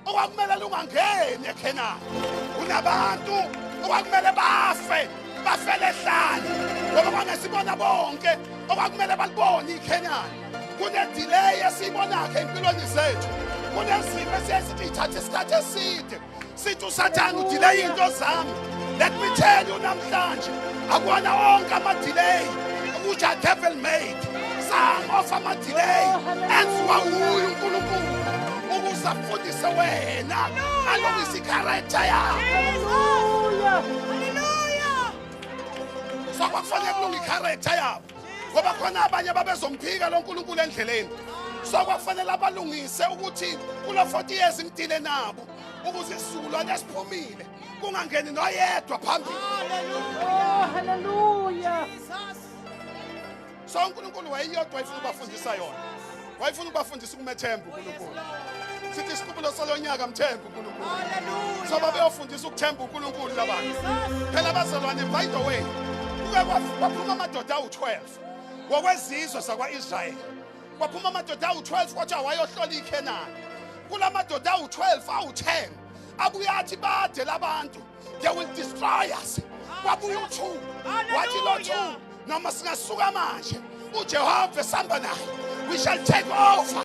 okwakumele lungangeni eKhenani. Kunabantu okwakumele bafele ehlane ngoba kwangesibona bonke okwakumele balibone iKhenani. Kune-delay esiyibonakho empilweni zethu. Kunezimo esiyesithi ithatha isikhathi eside. Sithi uSathane udelay into zami. Let me tell you namhlanje, akuwona wonke ama-delay which are devil made. Some of ama-delay enziwa nguye uNkulunkulu ukuze afundise wena alungise i-character yakho. So kwakufanele kulunge i-character yabo ngoba khona abanye babezomphika lo nkulunkulu endleleni. So kwakufanele abalungise ukuthi kulo 40 years ngidile nabo ukuze isizukulwane esiphumile kungangeni noyedwa phambili. Hallelujah. So uNkulunkulu wayeyodwa ayefuna ukubafundisa yona. Wayefuna ukubafundisa ukumethemba uNkulunkulu. Sithi isiqubulo salonyaka mthemba uNkulunkulu. So babeyofundisa ukuthemba uNkulunkulu labantu. Phela abazalwane, by the way, kwaphuma amadoda awu-12 ngokwezizwe zakwa-Israyeli. Kwaphuma amadoda awu-12 kodwa wayohlola iKhenani. Kula madoda awu-12 awu-10 abuye athi bade labantu, they will destroy us. Kwabuye u-2 wathi lo 2 noma singasuka manje uJehova esihamba naye, we shall take over.